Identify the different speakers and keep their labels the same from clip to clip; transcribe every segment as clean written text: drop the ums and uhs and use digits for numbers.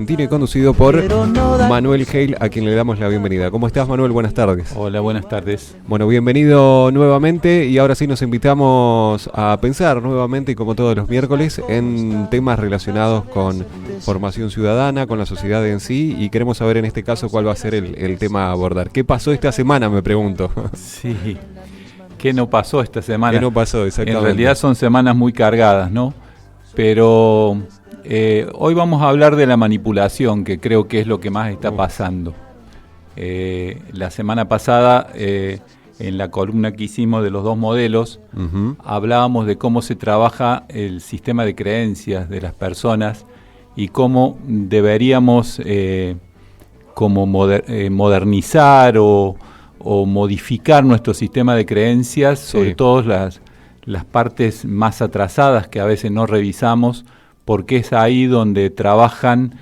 Speaker 1: argentino y conducido por Manuel Hale, a quien le damos la bienvenida. ¿Cómo estás, Manuel? Buenas tardes.
Speaker 2: Hola, buenas tardes.
Speaker 1: Bueno, bienvenido nuevamente y ahora sí nos invitamos a pensar nuevamente, y como todos los miércoles, en temas relacionados con formación ciudadana, con la sociedad en sí, y queremos saber en este caso cuál va a ser el tema a abordar. ¿Qué pasó esta semana, me pregunto?
Speaker 2: Sí, ¿qué no pasó esta semana?
Speaker 1: ¿Qué no pasó, exactamente?
Speaker 2: En realidad son semanas muy cargadas, ¿no? Pero hoy vamos a hablar de la manipulación, que creo que es lo que más está pasando. La semana pasada, en la columna que hicimos de los dos modelos, hablábamos de cómo se trabaja el sistema de creencias de las personas y cómo deberíamos modernizar o modificar nuestro sistema de creencias, sobre todo las partes más atrasadas que a veces no revisamos, porque es ahí donde trabajan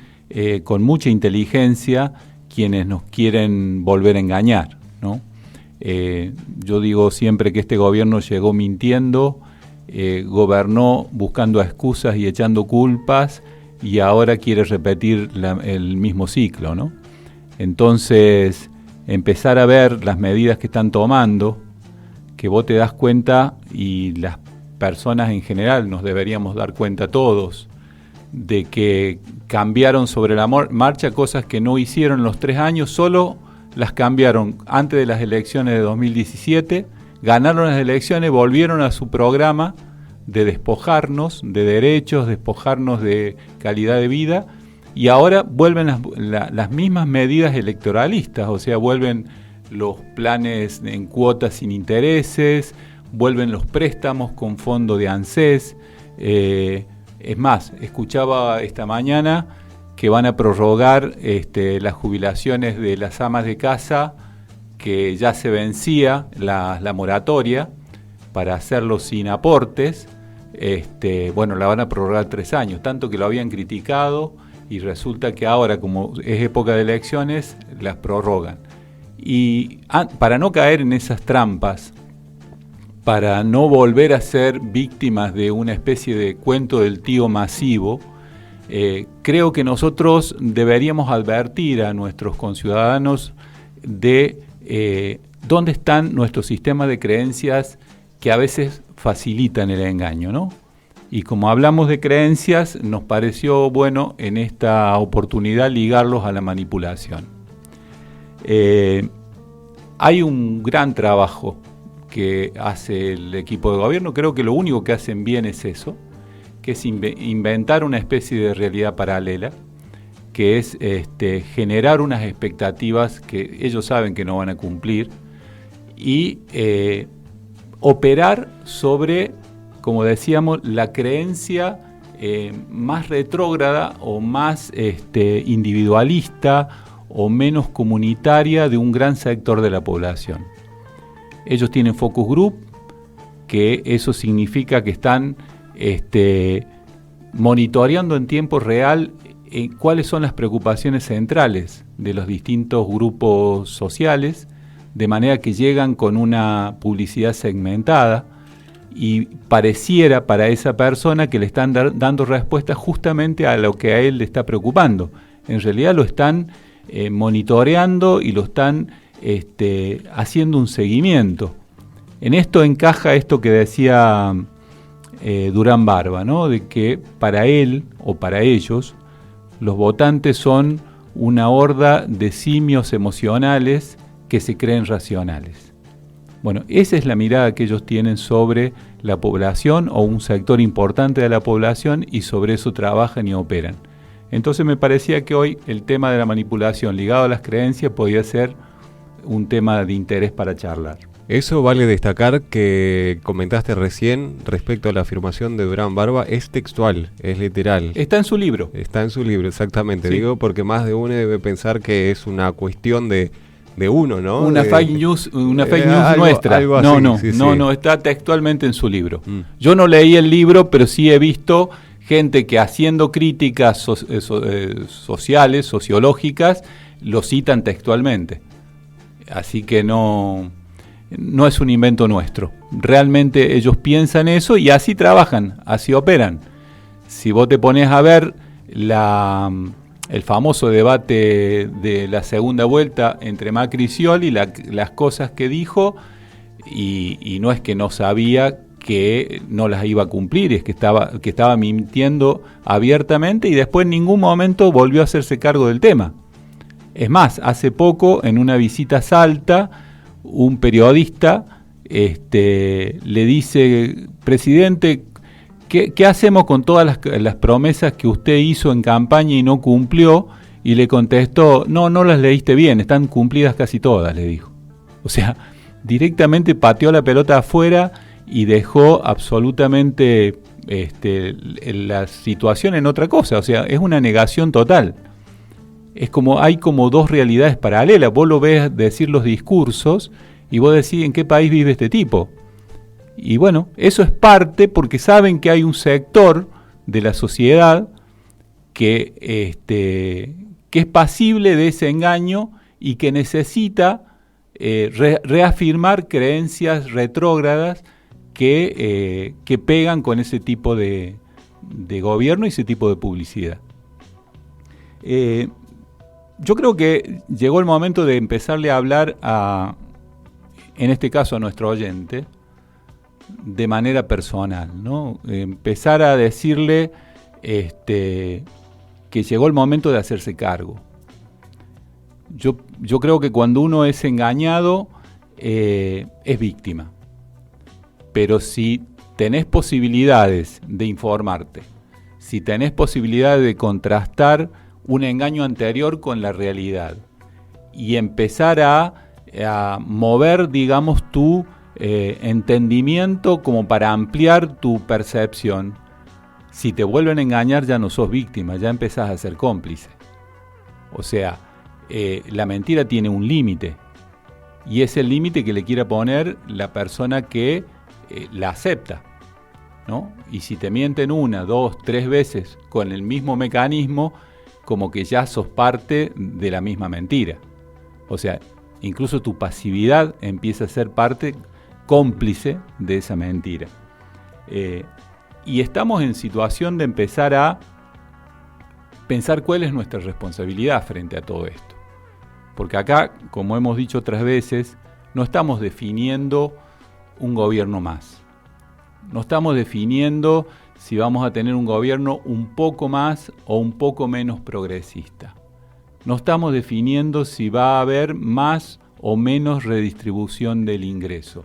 Speaker 2: con mucha inteligencia quienes nos quieren volver a engañar, ¿no? Yo digo siempre que este gobierno llegó mintiendo, gobernó buscando excusas y echando culpas, y ahora quiere repetir el mismo ciclo, ¿no? Entonces, empezar a ver las medidas que están tomando, que vos te das cuenta, y las personas en general nos deberíamos dar cuenta todos, de que cambiaron sobre la marcha cosas que no hicieron en los 3 años, solo las cambiaron antes de las elecciones de 2017, ganaron las elecciones, volvieron a su programa de despojarnos de derechos, despojarnos de calidad de vida, y ahora vuelven las mismas medidas electoralistas, o sea, vuelven los planes en cuotas sin intereses, vuelven los préstamos con fondo de ANSES. Es más, escuchaba esta mañana que van a prorrogar las jubilaciones de las amas de casa, que ya se vencía la moratoria, para hacerlo sin aportes. Bueno, la van a prorrogar 3 años, tanto que lo habían criticado, y resulta que ahora, como es época de elecciones, las prorrogan. Y para no caer en esas trampas, para no volver a ser víctimas de una especie de cuento del tío masivo, creo que nosotros deberíamos advertir a nuestros conciudadanos de dónde están nuestros sistemas de creencias que a veces facilitan el engaño, ¿no? Y como hablamos de creencias, nos pareció bueno en esta oportunidad ligarlos a la manipulación. Hay un gran trabajo que hace el equipo de gobierno. Creo que lo único que hacen bien es eso, que es inventar una especie de realidad paralela, que es generar unas expectativas que ellos saben que no van a cumplir, y operar sobre, como decíamos, la creencia más retrógrada o más individualista o menos comunitaria de un gran sector de la población. Ellos tienen focus group, que eso significa que están monitoreando en tiempo real cuáles son las preocupaciones centrales de los distintos grupos sociales, de manera que llegan con una publicidad segmentada, y pareciera para esa persona que le están dando respuesta justamente a lo que a él le está preocupando. En realidad lo están monitoreando y lo están haciendo un seguimiento. En esto encaja esto que decía Durán Barba, ¿no? De que para él o para ellos los votantes son una horda de simios emocionales que se creen racionales. Bueno, esa es la mirada que ellos tienen sobre la población o un sector importante de la población, y sobre eso trabajan y operan. Entonces me parecía que hoy el tema de la manipulación ligado a las creencias podía ser un tema de interés para charlar.
Speaker 1: Eso vale destacar que comentaste recién respecto a la afirmación de Durán Barba, es textual, es literal.
Speaker 2: Está en su libro.
Speaker 1: Está en su libro, exactamente.
Speaker 2: Sí.
Speaker 1: Digo, porque más de uno debe pensar que es una cuestión de uno, ¿no?
Speaker 2: Una fake news nuestra.
Speaker 1: Algo así,
Speaker 2: no, está textualmente en su libro. Yo no leí el libro, pero sí he visto gente que, haciendo críticas sociales, sociológicas, lo citan textualmente. Así que no es un invento nuestro. Realmente ellos piensan eso y así trabajan, así operan. Si vos te pones a ver el famoso debate de la segunda vuelta entre Macri y Scioli, las cosas que dijo, y no es que no sabía que no las iba a cumplir, es que estaba mintiendo abiertamente, y después en ningún momento volvió a hacerse cargo del tema. Es más, hace poco, en una visita a Salta, un periodista le dice: presidente, ¿qué hacemos con todas las promesas que usted hizo en campaña y no cumplió? Y le contestó: no las leíste bien, están cumplidas casi todas, le dijo. O sea, directamente pateó la pelota afuera y dejó absolutamente la situación en otra cosa. O sea, es una negación total. Hay como dos realidades paralelas. Vos lo ves decir los discursos y vos decís: ¿en qué país vive este tipo? Y bueno, eso es parte porque saben que hay un sector de la sociedad que es pasible de ese engaño y que necesita reafirmar creencias retrógradas que pegan con ese tipo de gobierno y ese tipo de publicidad. Yo creo que llegó el momento de empezarle a hablar en este caso a nuestro oyente, de manera personal, ¿no? Empezar a decirle que llegó el momento de hacerse cargo. Yo creo que cuando uno es engañado, es víctima. Pero si tenés posibilidades de informarte, si tenés posibilidades de contrastar un engaño anterior con la realidad y empezar a mover, digamos, tu entendimiento como para ampliar tu percepción, si te vuelven a engañar ya no sos víctima, ya empezás a ser cómplice. O sea, la mentira tiene un límite, y es el límite que le quiera poner la persona que la acepta, ¿no? Y si te mienten 1, 2, 3 veces con el mismo mecanismo, como que ya sos parte de la misma mentira. O sea, incluso tu pasividad empieza a ser parte cómplice de esa mentira. Y estamos en situación de empezar a pensar cuál es nuestra responsabilidad frente a todo esto. Porque acá, como hemos dicho otras veces, no estamos definiendo un gobierno más. No estamos definiendo si vamos a tener un gobierno un poco más o un poco menos progresista. No estamos definiendo si va a haber más o menos redistribución del ingreso.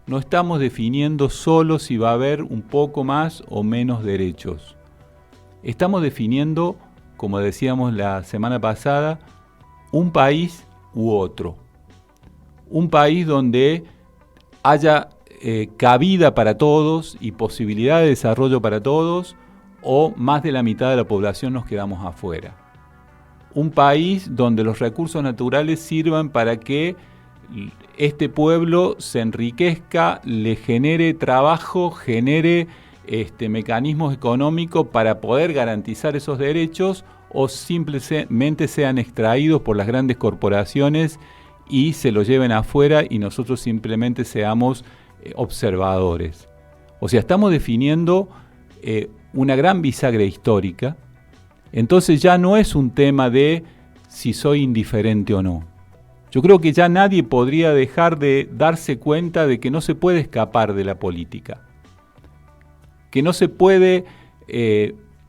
Speaker 2: No estamos definiendo solo si va a haber un poco más o menos derechos. Estamos definiendo, como decíamos la semana pasada, un país u otro. Un país donde haya cabida para todos y posibilidad de desarrollo para todos, o más de la mitad de la población nos quedamos afuera. Un país donde los recursos naturales sirvan para que este pueblo se enriquezca, le genere trabajo, genere mecanismos económicos para poder garantizar esos derechos, o simplemente sean extraídos por las grandes corporaciones y se lo lleven afuera y nosotros simplemente seamos observadores. O sea, estamos definiendo una gran bisagra histórica. Entonces ya no es un tema de si soy indiferente o no. Yo creo que ya nadie podría dejar de darse cuenta de que no se puede escapar de la política, que no se puede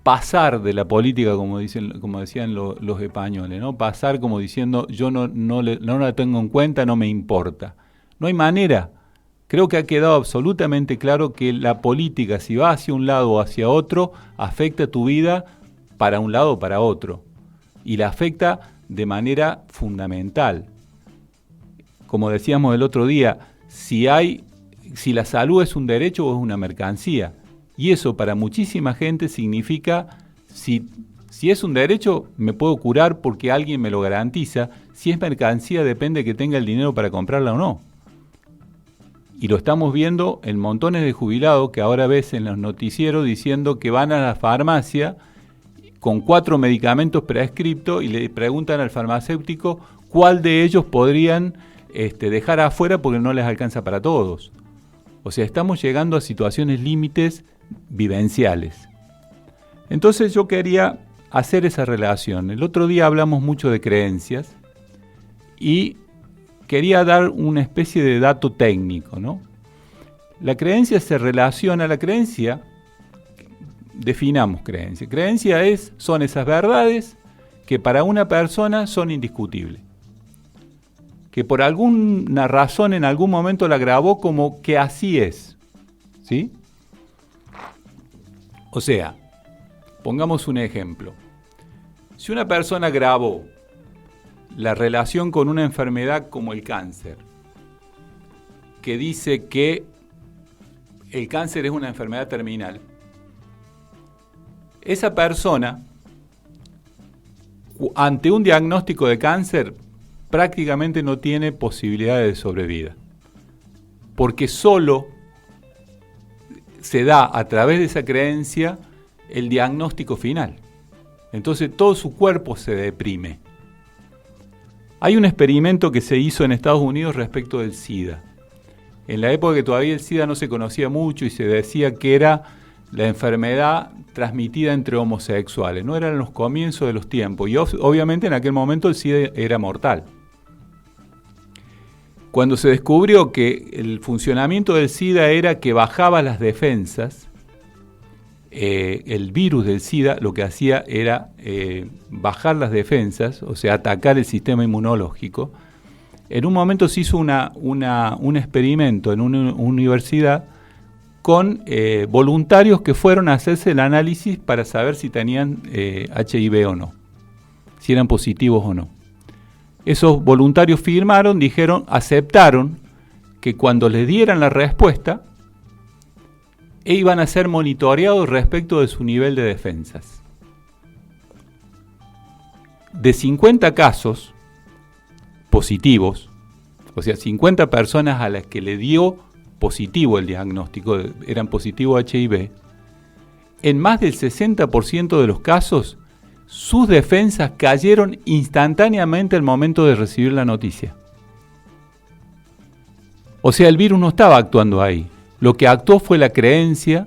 Speaker 2: pasar de la política, como decían los españoles, ¿no? Pasar como diciendo: yo no la tengo en cuenta, no me importa. No hay manera. Creo que ha quedado absolutamente claro que la política, si va hacia un lado o hacia otro, afecta tu vida para un lado o para otro. Y la afecta de manera fundamental. Como decíamos el otro día, si la salud es un derecho o es una mercancía. Y eso para muchísima gente significa, si es un derecho, me puedo curar porque alguien me lo garantiza. Si es mercancía, depende de que tenga el dinero para comprarla o no. Y lo estamos viendo en montones de jubilados que ahora ves en los noticieros diciendo que van a la farmacia con 4 medicamentos prescriptos y le preguntan al farmacéutico cuál de ellos podrían dejar afuera porque no les alcanza para todos. O sea, estamos llegando a situaciones límites vivenciales. Entonces yo quería hacer esa relación. El otro día hablamos mucho de creencias y quería dar una especie de dato técnico, ¿no? La creencia se relaciona a la creencia. Definamos creencia. Creencia son esas verdades que para una persona son indiscutibles. Que por alguna razón en algún momento la grabó como que así es. ¿Sí? O sea, pongamos un ejemplo. Si una persona grabó la relación con una enfermedad como el cáncer, que dice que el cáncer es una enfermedad terminal, esa persona, ante un diagnóstico de cáncer, prácticamente no tiene posibilidades de sobrevida, porque solo se da a través de esa creencia el diagnóstico final. Entonces todo su cuerpo se deprime. Hay un experimento que se hizo en Estados Unidos respecto del SIDA. En la época que todavía el SIDA no se conocía mucho y se decía que era la enfermedad transmitida entre homosexuales. No eran los comienzos de los tiempos y obviamente en aquel momento el SIDA era mortal. Cuando se descubrió que el funcionamiento del SIDA era que bajaba las defensas, el virus del SIDA lo que hacía era bajar las defensas, o sea, atacar el sistema inmunológico. En un momento se hizo un experimento en una universidad con voluntarios que fueron a hacerse el análisis para saber si tenían HIV o no, si eran positivos o no. Esos voluntarios firmaron, aceptaron que cuando les dieran la respuesta, iban a ser monitoreados respecto de su nivel de defensas. De 50 casos positivos, o sea, 50 personas a las que le dio positivo el diagnóstico, eran positivo HIV, en más del 60% de los casos, sus defensas cayeron instantáneamente al momento de recibir la noticia. O sea, el virus no estaba actuando ahí. Lo que actuó fue la creencia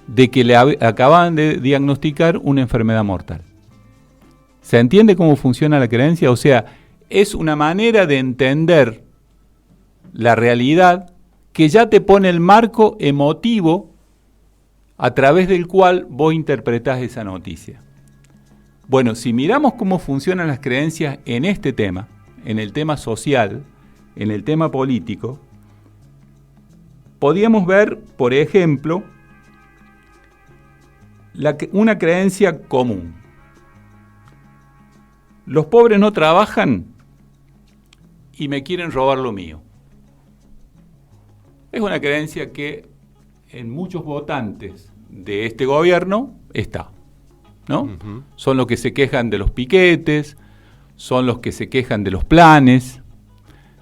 Speaker 2: de que le acababan de diagnosticar una enfermedad mortal. ¿Se entiende cómo funciona la creencia? O sea, es una manera de entender la realidad que ya te pone el marco emotivo a través del cual vos interpretás esa noticia. Bueno, si miramos cómo funcionan las creencias en este tema, en el tema social, en el tema político, podríamos ver, por ejemplo, una creencia común. Los pobres no trabajan y me quieren robar lo mío. Es una creencia que en muchos votantes de este gobierno está, ¿no? Uh-huh. Son los que se quejan de los piquetes, son los que se quejan de los planes,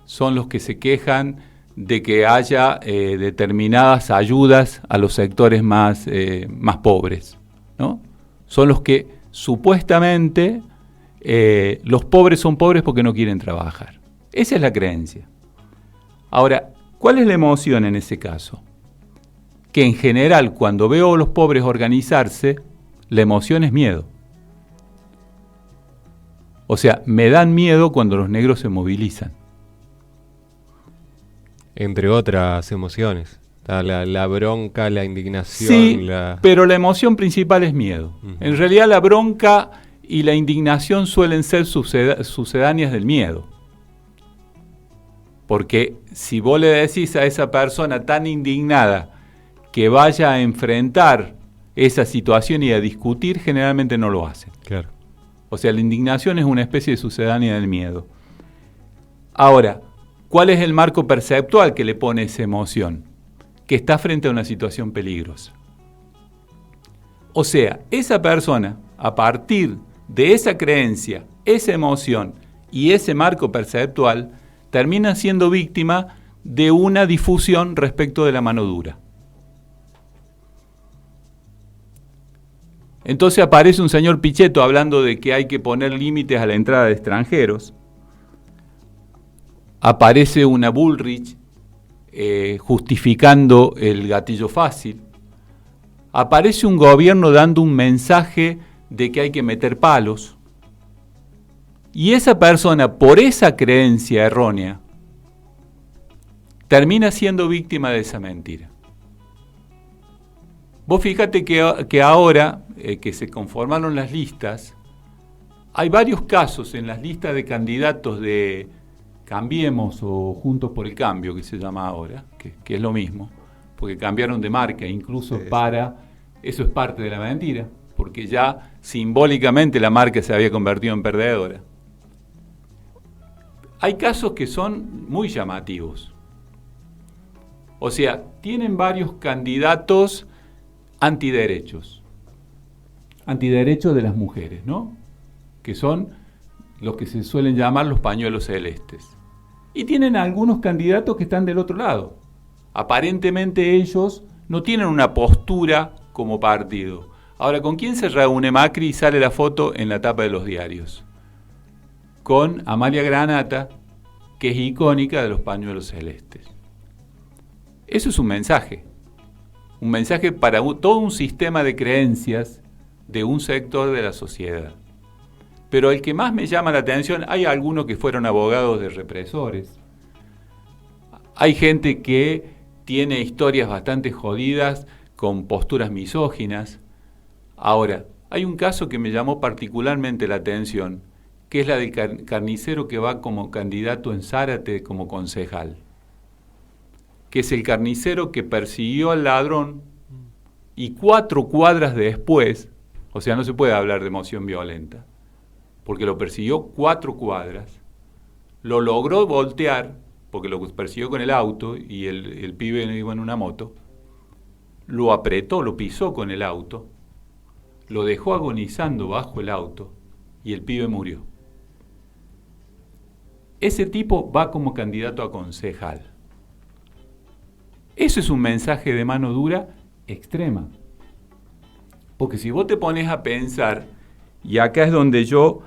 Speaker 2: son los que se quejan de que haya determinadas ayudas a los sectores más pobres, ¿no? Son los que supuestamente los pobres son pobres porque no quieren trabajar. Esa es la creencia. Ahora, ¿cuál es la emoción en ese caso? Que en general, cuando veo a los pobres organizarse, la emoción es miedo. O sea, me dan miedo cuando los negros se movilizan.
Speaker 1: Entre otras emociones. La bronca, la indignación.
Speaker 2: Sí, pero la emoción principal es miedo. Uh-huh. En realidad la bronca y la indignación suelen ser sucedáneas del miedo. Porque si vos le decís a esa persona tan indignada que vaya a enfrentar esa situación y a discutir, generalmente no lo hace.
Speaker 1: Claro.
Speaker 2: O sea, la indignación es una especie de sucedánea del miedo. Ahora, ¿cuál es el marco perceptual que le pone esa emoción? Que está frente a una situación peligrosa. O sea, esa persona, a partir de esa creencia, esa emoción y ese marco perceptual, termina siendo víctima de una difusión respecto de la mano dura. Entonces aparece un señor Pichetto hablando de que hay que poner límites a la entrada de extranjeros. Aparece una Bullrich justificando el gatillo fácil. Aparece un gobierno dando un mensaje de que hay que meter palos. Y esa persona, por esa creencia errónea, termina siendo víctima de esa mentira. Vos fíjate que ahora que se conformaron las listas, hay varios casos en las listas de candidatos de Cambiemos o Juntos por el Cambio, que se llama ahora, que es lo mismo, porque cambiaron de marca, incluso eso es parte de la mentira, porque ya simbólicamente la marca se había convertido en perdedora. Hay casos que son muy llamativos. O sea, tienen varios candidatos antiderechos de las mujeres, ¿no? Que son los que se suelen llamar los pañuelos celestes. Y tienen algunos candidatos que están del otro lado. Aparentemente ellos no tienen una postura como partido. Ahora, ¿con quién se reúne Macri y sale la foto en la tapa de los diarios? Con Amalia Granata, que es icónica de los pañuelos celestes. Eso es un mensaje para todo un sistema de creencias de un sector de la sociedad. Pero el que más me llama la atención, hay algunos que fueron abogados de represores, hay gente que tiene historias bastante jodidas con posturas misóginas. Ahora, hay un caso que me llamó particularmente la atención, que es la del carnicero que va como candidato en Zárate como concejal, que es el carnicero que persiguió al ladrón y 4 cuadras después, o sea, no se puede hablar de emoción violenta, porque lo persiguió 4 cuadras, lo logró voltear, porque lo persiguió con el auto y el pibe iba en una moto, lo apretó, lo pisó con el auto, lo dejó agonizando bajo el auto y el pibe murió. Ese tipo va como candidato a concejal. Eso es un mensaje de mano dura extrema. Porque si vos te pones a pensar, y acá es donde yo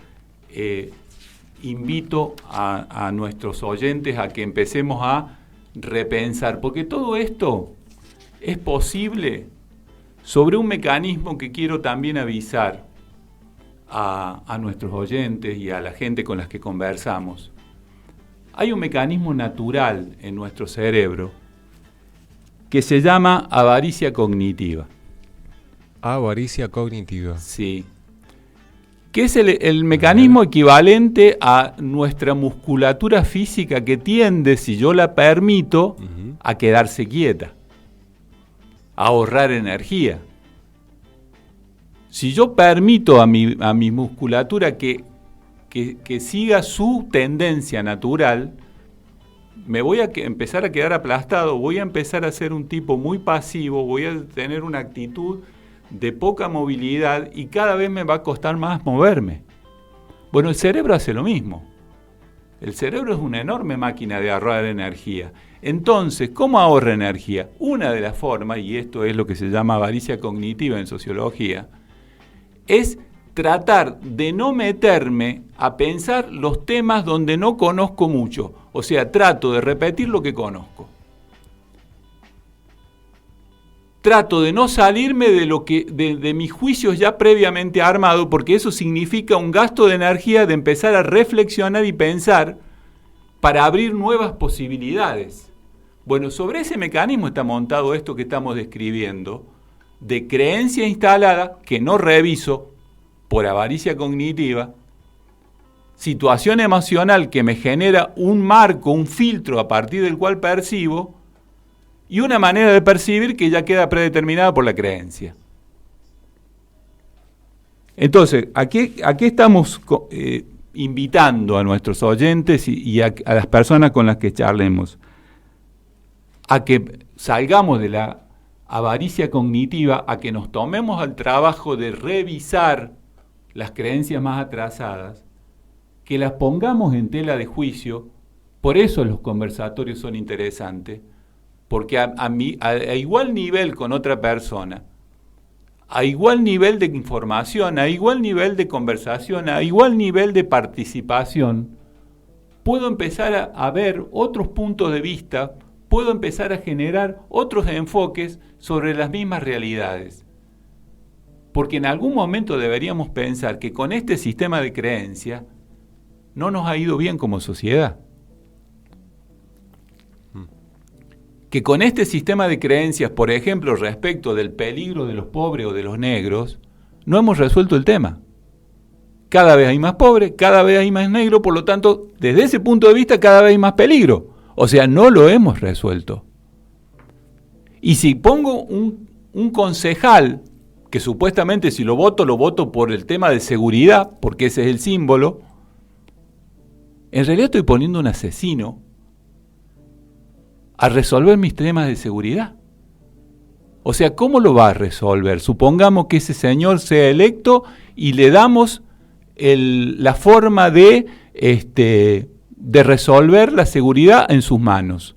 Speaker 2: invito a nuestros oyentes a que empecemos a repensar, porque todo esto es posible sobre un mecanismo que quiero también avisar a nuestros oyentes y a la gente con las que conversamos. Hay un mecanismo natural en nuestro cerebro que se llama avaricia cognitiva.
Speaker 1: Avaricia cognitiva.
Speaker 2: Sí. Que es el mecanismo equivalente a nuestra musculatura física que tiende, si yo la permito, a quedarse quieta, a ahorrar energía. Si yo permito a mi musculatura que siga su tendencia natural, me voy a empezar a quedar aplastado, voy a empezar a ser un tipo muy pasivo, voy a tener una actitud de poca movilidad y cada vez me va a costar más moverme. Bueno, el cerebro hace lo mismo. El cerebro es una enorme máquina de ahorrar energía. Entonces, ¿cómo ahorra energía? Una de las formas, y esto es lo que se llama avaricia cognitiva en sociología, es tratar de no meterme a pensar los temas donde no conozco mucho. O sea, trato de repetir lo que conozco. Trato de no salirme de mis juicios ya previamente armados, porque eso significa un gasto de energía de empezar a reflexionar y pensar para abrir nuevas posibilidades. Bueno, sobre ese mecanismo está montado esto que estamos describiendo, de creencia instalada que no reviso por avaricia cognitiva, situación emocional que me genera un marco, un filtro a partir del cual percibo, y una manera de percibir que ya queda predeterminada por la creencia. Entonces, aquí estamos invitando a nuestros oyentes y a las personas con las que charlemos a que salgamos de la avaricia cognitiva, a que nos tomemos el trabajo de revisar las creencias más atrasadas, que las pongamos en tela de juicio. Por eso los conversatorios son interesantes, porque a igual nivel con otra persona, a igual nivel de información, a igual nivel de conversación, a igual nivel de participación, puedo empezar a ver otros puntos de vista, puedo empezar a generar otros enfoques sobre las mismas realidades. Porque en algún momento deberíamos pensar que con este sistema de creencias no nos ha ido bien como sociedad. Que con este sistema de creencias, por ejemplo, respecto del peligro de los pobres o de los negros, no hemos resuelto el tema. Cada vez hay más pobres, cada vez hay más negros, por lo tanto, desde ese punto de vista, cada vez hay más peligro. O sea, no lo hemos resuelto. Y si pongo un concejal, que supuestamente si lo voto por el tema de seguridad, porque ese es el símbolo, en realidad estoy poniendo un asesino a resolver mis temas de seguridad. O sea, ¿cómo lo va a resolver? Supongamos que ese señor sea electo y le damos la forma de resolver la seguridad en sus manos.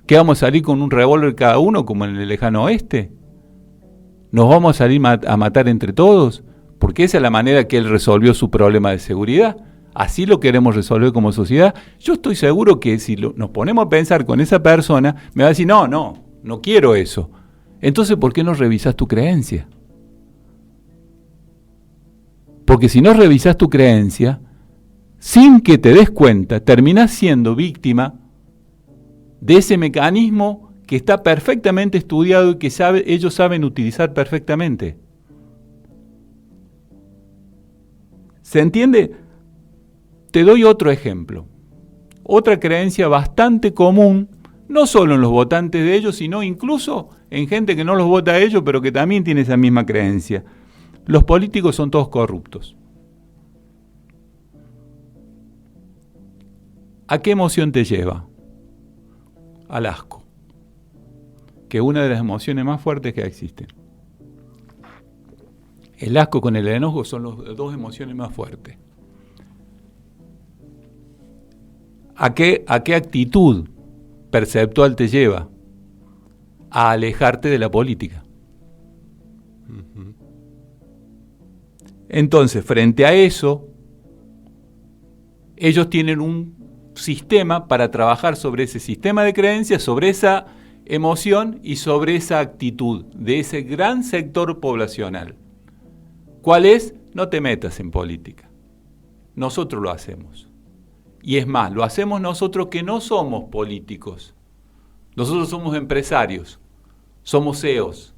Speaker 2: ¿Qué vamos a salir con un revólver cada uno como en el lejano oeste? ¿Nos vamos a salir a matar entre todos? Porque esa es la manera que él resolvió su problema de seguridad. ¿Así lo queremos resolver como sociedad? Yo estoy seguro que si nos ponemos a pensar con esa persona, me va a decir, no quiero eso. Entonces, ¿por qué no revisas tu creencia? Porque si no revisas tu creencia, sin que te des cuenta, terminás siendo víctima de ese mecanismo que está perfectamente estudiado y que ellos saben utilizar perfectamente. ¿Se entiende? Te doy otro ejemplo. Otra creencia bastante común, no solo en los votantes de ellos, sino incluso en gente que no los vota a ellos, pero que también tiene esa misma creencia. Los políticos son todos corruptos. ¿A qué emoción te lleva? Al asco, que es una de las emociones más fuertes que existen. El asco con el enojo son las dos emociones más fuertes. ¿A qué actitud perceptual te lleva? A alejarte de la política. Entonces, frente a eso, ellos tienen un sistema para trabajar sobre ese sistema de creencias, sobre esa emoción y sobre esa actitud de ese gran sector poblacional. ¿Cuál es? No te metas en política. Nosotros lo hacemos. Y es más, lo hacemos nosotros que no somos políticos. Nosotros somos empresarios, somos CEOs.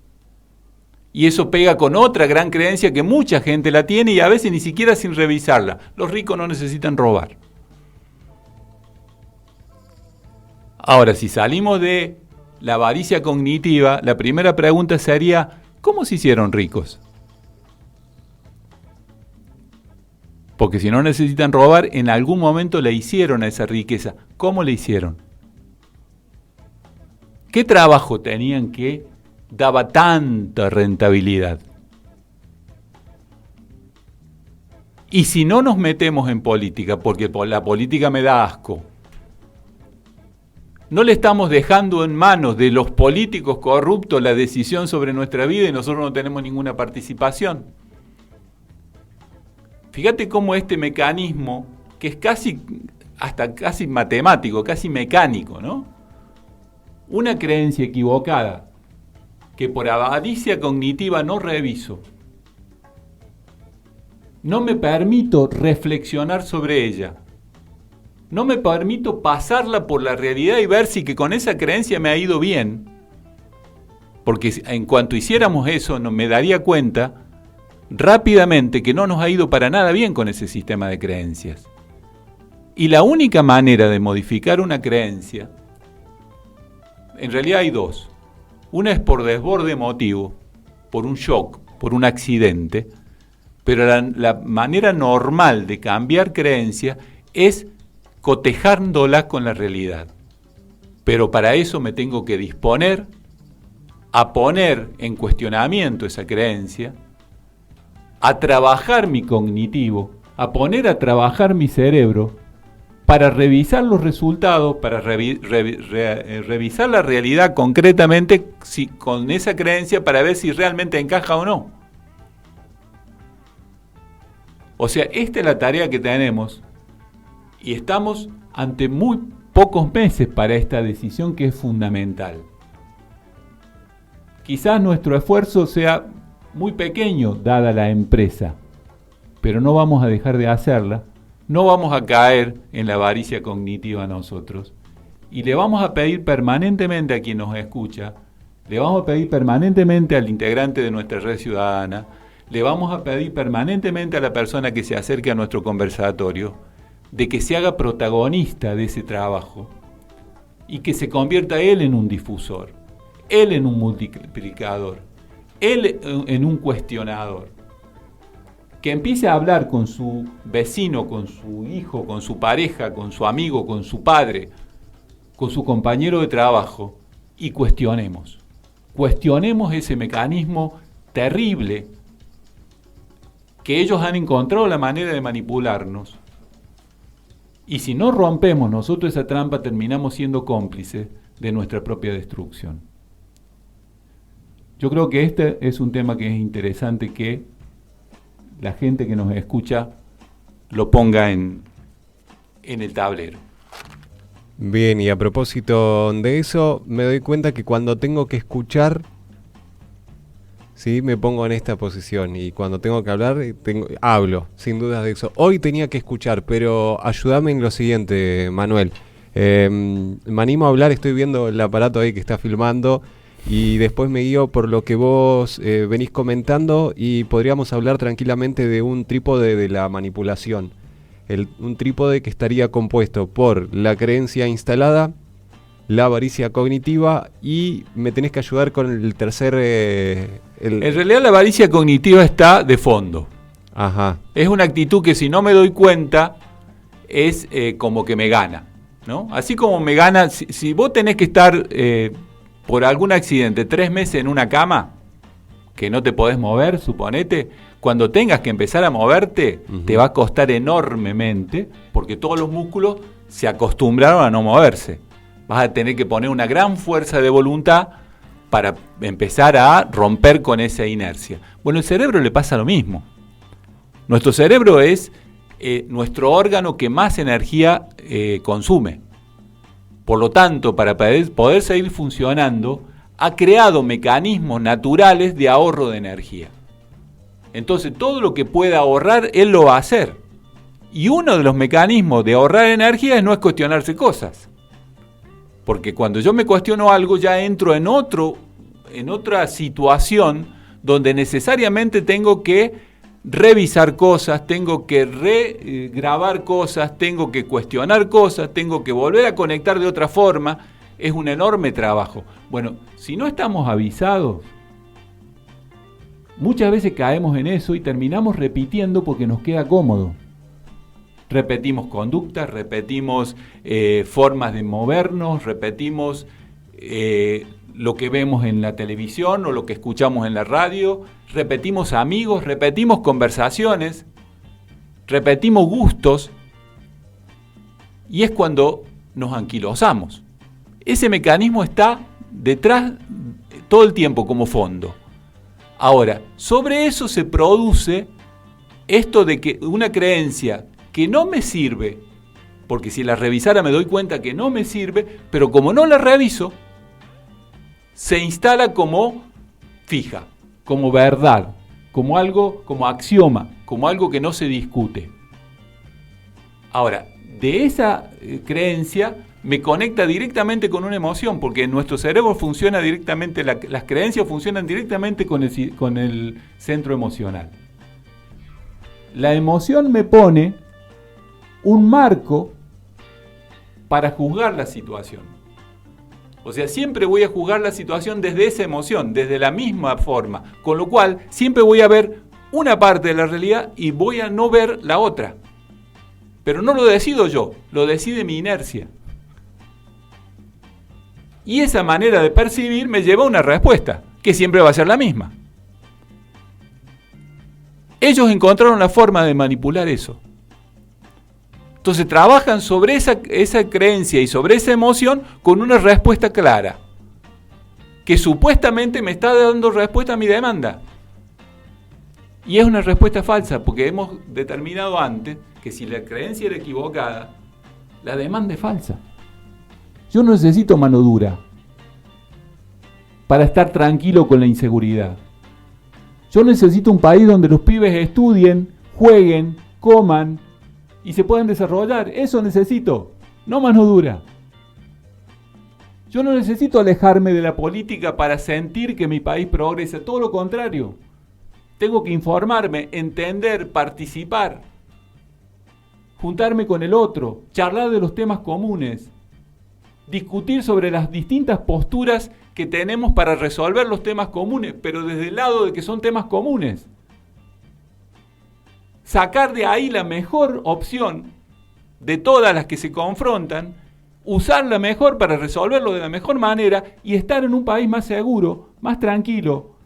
Speaker 2: Y eso pega con otra gran creencia que mucha gente la tiene y a veces ni siquiera sin revisarla. Los ricos no necesitan robar. Ahora, si salimos de la avaricia cognitiva, la primera pregunta sería, ¿cómo se hicieron ricos? Porque si no necesitan robar, en algún momento le hicieron a esa riqueza. ¿Cómo le hicieron? ¿Qué trabajo tenían que daba tanta rentabilidad? Y si no nos metemos en política, porque la política me da asco, no le estamos dejando en manos de los políticos corruptos la decisión sobre nuestra vida y nosotros no tenemos ninguna participación. Fíjate cómo este mecanismo, que es casi matemático, casi mecánico, ¿no? Una creencia equivocada, que por avaricia cognitiva no reviso, no me permito reflexionar sobre ella, no me permito pasarla por la realidad y ver si que con esa creencia me ha ido bien, porque en cuanto hiciéramos eso me daría cuenta rápidamente que no nos ha ido para nada bien con ese sistema de creencias. Y la única manera de modificar una creencia, en realidad hay dos. Una es por desborde emotivo, por un shock, por un accidente, pero la manera normal de cambiar creencia es cotejándola con la realidad. Pero para eso me tengo que disponer a poner en cuestionamiento esa creencia, a trabajar mi cognitivo, a poner a trabajar mi cerebro para revisar los resultados, para revisar la realidad concretamente con esa creencia para ver si realmente encaja o no. O sea, esta es la tarea que tenemos y estamos ante muy pocos meses para esta decisión que es fundamental. Quizás nuestro esfuerzo sea muy pequeño dada la empresa, pero no vamos a dejar de hacerla, no vamos a caer en la avaricia cognitiva nosotros, y le vamos a pedir permanentemente a quien nos escucha, le vamos a pedir permanentemente al integrante de nuestra red ciudadana, le vamos a pedir permanentemente a la persona que se acerque a nuestro conversatorio, de que se haga protagonista de ese trabajo y que se convierta él en un difusor, él en un multiplicador, él en un cuestionador. Que empiece a hablar con su vecino, con su hijo, con su pareja, con su amigo, con su padre, con su compañero de trabajo y cuestionemos. Cuestionemos ese mecanismo terrible que ellos han encontrado la manera de manipularnos. Y si no rompemos nosotros esa trampa, terminamos siendo cómplices de nuestra propia destrucción. Yo creo que este es un tema que es interesante que la gente que nos escucha lo ponga en el tablero.
Speaker 1: Bien, y a propósito de eso, me doy cuenta que cuando tengo que escuchar, sí, me pongo en esta posición, y cuando tengo que hablar, hablo, sin dudas de eso. Hoy tenía que escuchar, pero ayúdame en lo siguiente, Manuel. Me animo a hablar, estoy viendo el aparato ahí que está filmando, y después me guío por lo que vos venís comentando, y podríamos hablar tranquilamente de un trípode de la manipulación. Un trípode que estaría compuesto por la creencia instalada, la avaricia cognitiva, y me tenés que ayudar con el tercer... En
Speaker 2: realidad la avaricia cognitiva está de fondo.
Speaker 1: Ajá.
Speaker 2: Es una actitud que si no me doy cuenta es como que me gana, ¿no? Así como me gana, si vos tenés que estar por algún accidente 3 meses en una cama, que no te podés mover, suponete, cuando tengas que empezar a moverte, te va a costar enormemente, porque todos los músculos se acostumbraron a no moverse. Vas a tener que poner una gran fuerza de voluntad para empezar a romper con esa inercia. Bueno, al cerebro le pasa lo mismo. Nuestro cerebro es nuestro órgano que más energía consume. Por lo tanto, para poder seguir funcionando, ha creado mecanismos naturales de ahorro de energía. Entonces, todo lo que pueda ahorrar, él lo va a hacer. Y uno de los mecanismos de ahorrar energía es no es cuestionarse cosas. Porque cuando yo me cuestiono algo, ya entro en otra situación donde necesariamente tengo que revisar cosas, tengo que regrabar cosas, tengo que cuestionar cosas, tengo que volver a conectar de otra forma. Es un enorme trabajo. Bueno, si no estamos avisados, muchas veces caemos en eso y terminamos repitiendo porque nos queda cómodo. Repetimos conductas, repetimos formas de movernos, repetimos lo que vemos en la televisión o lo que escuchamos en la radio, repetimos amigos, repetimos conversaciones, repetimos gustos, y es cuando nos anquilosamos. Ese mecanismo está detrás todo el tiempo como fondo. Ahora, sobre eso se produce esto de que una creencia que no me sirve, porque si la revisara me doy cuenta que no me sirve, pero como no la reviso, se instala como fija, como verdad, como algo, como axioma, como algo que no se discute. Ahora, de esa creencia me conecta directamente con una emoción, porque nuestro cerebro funciona directamente, las creencias funcionan directamente con el centro emocional. La emoción me pone un marco para juzgar la situación. O sea, siempre voy a juzgar la situación desde esa emoción, desde la misma forma, con lo cual siempre voy a ver una parte de la realidad y voy a no ver la otra. Pero no lo decido yo, lo decide mi inercia. Y esa manera de percibir me lleva a una respuesta, que siempre va a ser la misma. Ellos encontraron la forma de manipular eso. Entonces trabajan sobre esa creencia y sobre esa emoción con una respuesta clara, que supuestamente me está dando respuesta a mi demanda. Y es una respuesta falsa, porque hemos determinado antes que si la creencia era equivocada, la demanda es falsa. Yo no necesito mano dura para estar tranquilo con la inseguridad. Yo necesito un país donde los pibes estudien, jueguen, coman y se puedan desarrollar. Eso necesito, no mano dura. Yo no necesito alejarme de la política para sentir que mi país progresa, todo lo contrario. Tengo que informarme, entender, participar, juntarme con el otro, charlar de los temas comunes, discutir sobre las distintas posturas que tenemos para resolver los temas comunes, pero desde el lado de que son temas comunes. Sacar de ahí la mejor opción de todas las que se confrontan, usarla mejor para resolverlo de la mejor manera y estar en un país más seguro, más tranquilo,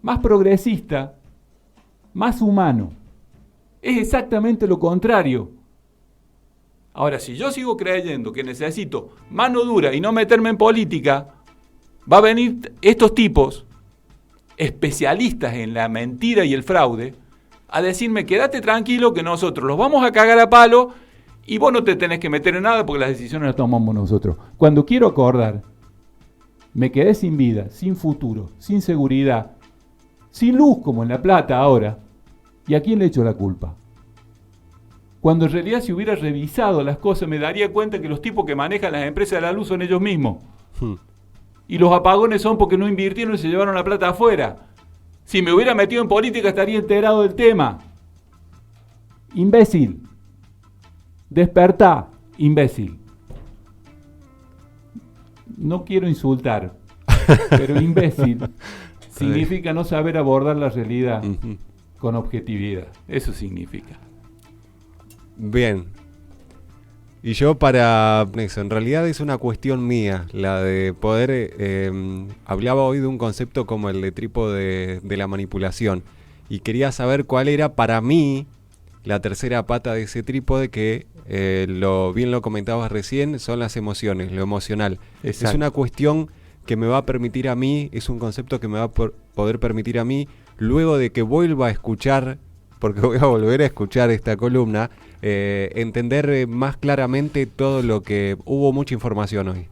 Speaker 2: más progresista, más humano. Es exactamente lo contrario. Ahora, si yo sigo creyendo que necesito mano dura y no meterme en política, va a venir estos tipos, especialistas en la mentira y el fraude, a decirme, quédate tranquilo que nosotros los vamos a cagar a palo y vos no te tenés que meter en nada porque las decisiones las tomamos nosotros. Cuando quiero acordar, me quedé sin vida, sin futuro, sin seguridad, sin luz como en La Plata ahora. ¿Y a quién le echo la culpa? Cuando en realidad si hubiera revisado las cosas me daría cuenta que los tipos que manejan las empresas de la luz son ellos mismos. Y los apagones son porque no invirtieron y se llevaron la plata afuera. Si me hubiera metido en política estaría enterado del tema. Imbécil. Despertá, imbécil. No quiero insultar, pero imbécil significa no saber abordar la realidad con objetividad. Eso significa.
Speaker 1: Bien. Y yo para eso, en realidad es una cuestión mía, la de poder, hablaba hoy de un concepto como el de trípode de la manipulación, y quería saber cuál era para mí la tercera pata de ese trípode que, bien lo comentabas recién, son las emociones, lo emocional. Exacto. Es una cuestión que me va a permitir a mí, es un concepto que me va a poder permitir a mí, luego de que vuelva a escuchar, porque voy a volver a escuchar esta columna, entender más claramente todo lo que... Hubo mucha información hoy.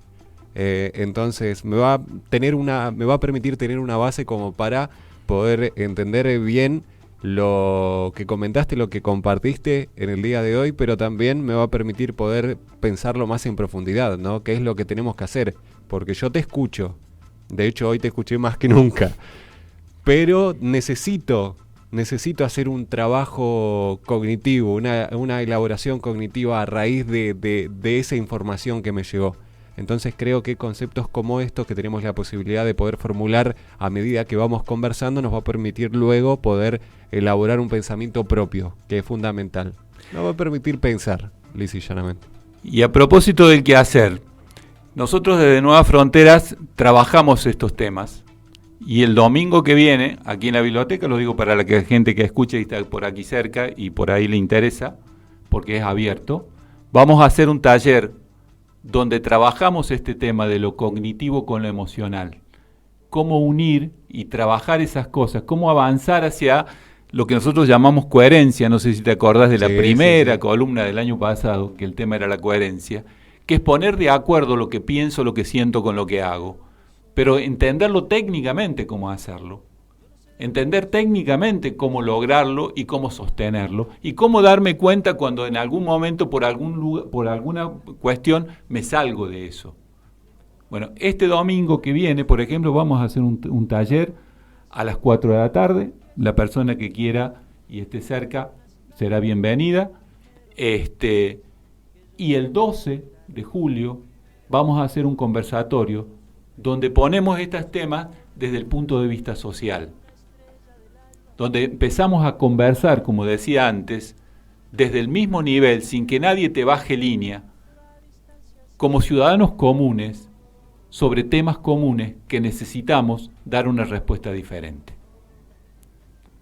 Speaker 1: Entonces me va a permitir tener una base como para poder entender bien lo que comentaste, lo que compartiste en el día de hoy, pero también me va a permitir poder pensarlo más en profundidad, ¿no? ¿Qué es lo que tenemos que hacer? Porque yo te escucho, de hecho hoy te escuché más que nunca, pero necesito hacer un trabajo cognitivo, una elaboración cognitiva a raíz de esa información que me llegó. Entonces creo que conceptos como estos que tenemos la posibilidad de poder formular a medida que vamos conversando nos va a permitir luego poder elaborar un pensamiento propio, que es fundamental. Nos va a permitir pensar, lisa y llanamente.
Speaker 2: Y a propósito del quehacer, nosotros desde Nuevas Fronteras trabajamos estos temas. Y el domingo que viene, aquí en la biblioteca, lo digo para la gente que escuche y está por aquí cerca y por ahí le interesa, porque es abierto, vamos a hacer un taller donde trabajamos este tema de lo cognitivo con lo emocional. Cómo unir y trabajar esas cosas, cómo avanzar hacia lo que nosotros llamamos coherencia. No sé si te acordás de la primera columna del año pasado, que el tema era la coherencia, que es poner de acuerdo lo que pienso, lo que siento con lo que hago. Pero entenderlo técnicamente cómo hacerlo, entender técnicamente cómo lograrlo y cómo sostenerlo, y cómo darme cuenta cuando en algún momento, por alguna cuestión, me salgo de eso. Bueno, este domingo que viene, por ejemplo, vamos a hacer un taller a las 4 de la tarde. La persona que quiera y esté cerca será bienvenida. Y el 12 de julio vamos a hacer un conversatorio donde ponemos estos temas desde el punto de vista social, donde empezamos a conversar, como decía antes, desde el mismo nivel, sin que nadie te baje línea, como ciudadanos comunes, sobre temas comunes que necesitamos dar una respuesta diferente.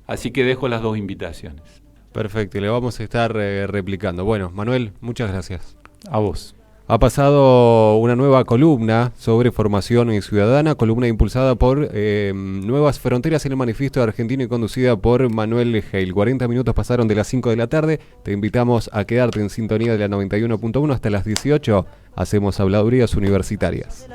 Speaker 2: Así que dejo las dos invitaciones.
Speaker 1: Perfecto, y le vamos a estar replicando. Bueno, Manuel, muchas gracias.
Speaker 2: A vos.
Speaker 1: Ha pasado una nueva columna sobre formación ciudadana, columna impulsada por Nuevas Fronteras en el Manifiesto Argentino y conducida por Manuel Hale. 40 minutos pasaron de las 5 de la tarde. Te invitamos a quedarte en sintonía de la 91.1 hasta las 18. Hacemos habladurías universitarias.